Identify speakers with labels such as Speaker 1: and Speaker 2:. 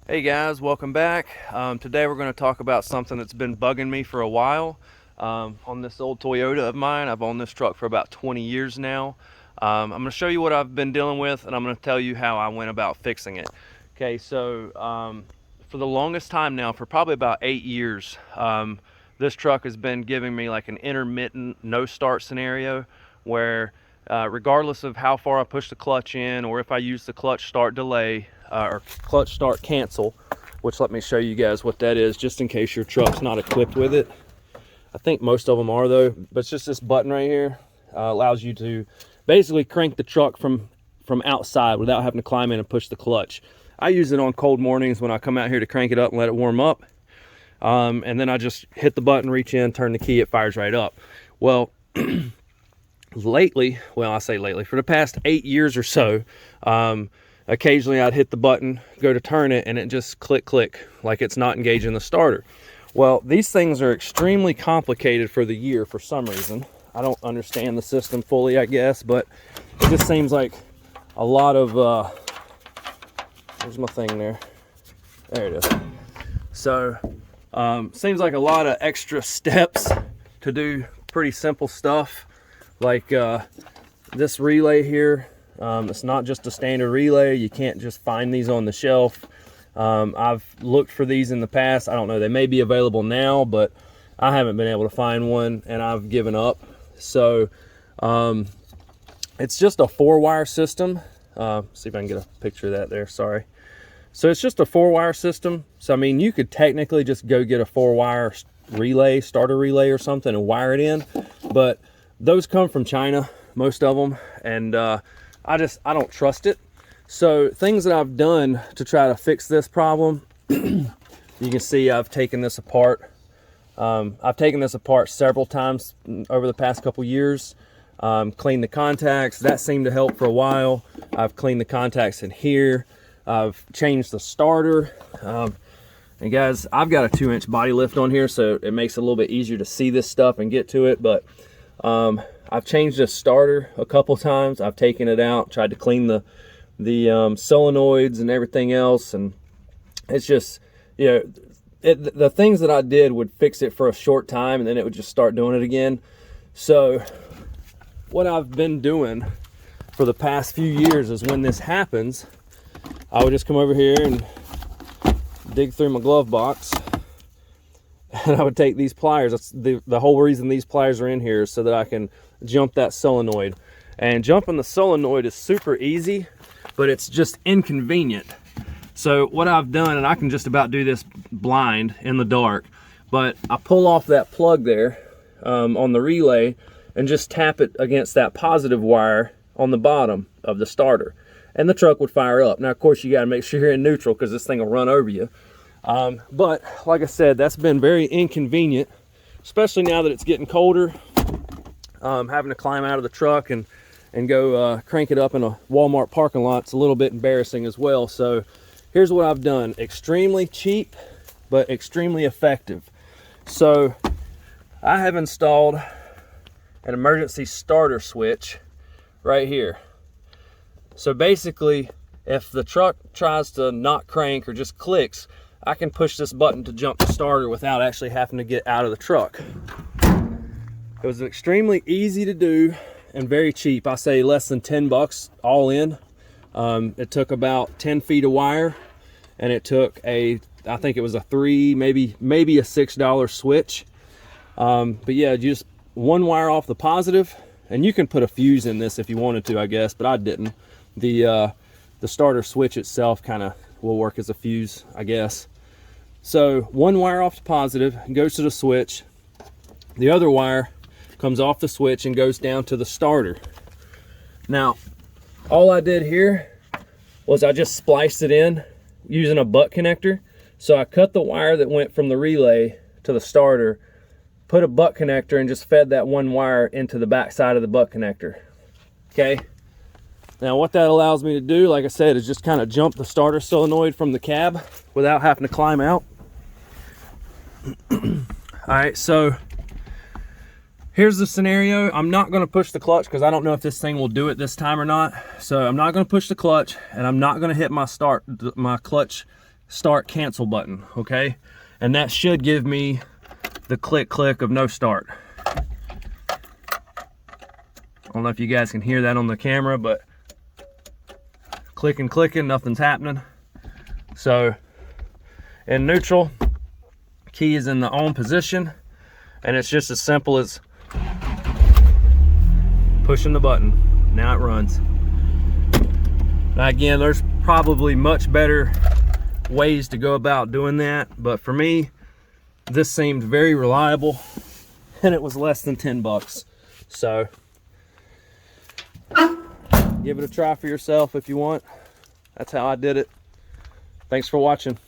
Speaker 1: Hey guys, welcome back. Today we're going to talk about something that's been bugging me for a while. On this old Toyota of mine, I've owned this truck for about 20 years now. I'm going to show you what I've been dealing with, and I'm going to tell you how I went about fixing it. Okay, so for the longest time now, for probably about 8 years, this truck has been giving me like an intermittent no start scenario where regardless of how far I push the clutch in, or if I use the clutch start delay or clutch start cancel, which let me show you guys what that is just in case your truck's not equipped with it. I think most of them are though, but it's just this button right here allows you to basically crank the truck from outside without having to climb in and push the clutch. I use it on cold mornings when I come out here to crank it up and let it warm up, and then I just hit the button, reach in, turn the key, it fires right up. Well, lately, well, I say lately, for the past 8 years or so, occasionally I'd hit the button, go to turn it, and it just click, click, like it's not engaging the starter. Well, these things are extremely complicated for the year for some reason. I don't understand the system fully, I guess, but it just seems like a lot of, where's my thing there? There it is. So, seems like a lot of extra steps to do pretty simple stuff. Like this relay here, it's not just a standard relay. You can't just find these on the shelf. I've looked for these in the past. I don't know, they may be available now, but I haven't been able to find one and I've given up. So it's just a 4-wire system. See if I can get a picture of that there, sorry. So it's just a 4-wire system. So I mean, you could technically just go get a 4-wire relay, starter relay or something, and wire it in, but those come from China, most of them, and I don't trust it. So things that I've done to try to fix this problem, you can see I've taken this apart. I've taken this apart several times over the past couple years. Cleaned the contacts, that seemed to help for a while. I've cleaned the contacts in here. I've changed the starter. And guys, I've got a 2-inch body lift on here, so it makes it a little bit easier to see this stuff and get to it, but I've changed the starter a couple times. I've taken it out, tried to clean the solenoids and everything else, and it's just, you know, the things that I did would fix it for a short time and then it would just start doing it again. So what I've been doing for the past few years is when this happens, I would just come over here and dig through my glove box, and I would take these pliers. That's the whole reason these pliers are in here, is so that I can jump that solenoid. And jumping the solenoid is super easy, but it's just inconvenient. So what I've done, and I can just about do this blind in the dark, but I pull off that plug there on the relay and just tap it against that positive wire on the bottom of the starter, and the truck would fire up. Now, of course, you got to make sure you're in neutral because this thing will run over you. But like I said, that's been very inconvenient, especially now that it's getting colder. Having to climb out of the truck and go crank it up in a Walmart parking lot, it's a little bit embarrassing as well. So here's what I've done. Extremely cheap, but extremely effective. So I have installed an emergency starter switch right here. So basically, if the truck tries to not crank or just clicks, I can push this button to jump the starter without actually having to get out of the truck. It was extremely easy to do and very cheap. I say less than 10 bucks all in. It took about 10 feet of wire, and it took I think it was a $3, maybe a $6 switch. But yeah, just one wire off the positive, and you can put a fuse in this if you wanted to, I guess, but I didn't. The starter switch itself kind of will work as a fuse, I guess. So one wire off the positive goes to the switch. The other wire comes off the switch and goes down to the starter. Now, all I did here was I just spliced it in using a butt connector. So I cut the wire that went from the relay to the starter, put a butt connector, and just fed that one wire into the back side of the butt connector. Okay. Now what that allows me to do, like I said, is just kind of jump the starter solenoid from the cab without having to climb out. All right, so here's the scenario. I'm not going to push the clutch because I don't know if this thing will do it this time or not. So I'm not going to push the clutch, and I'm not going to hit my clutch start cancel button, okay? And that should give me the click of no start. I don't know if you guys can hear that on the camera, but clicking, nothing's happening. So in neutral, key is in the on position, and it's just as simple as pushing the button. Now it runs. Now again, there's probably much better ways to go about doing that, but for me, this seemed very reliable, and it was less than 10 bucks. So give it a try for yourself if you want. That's how I did it. Thanks for watching.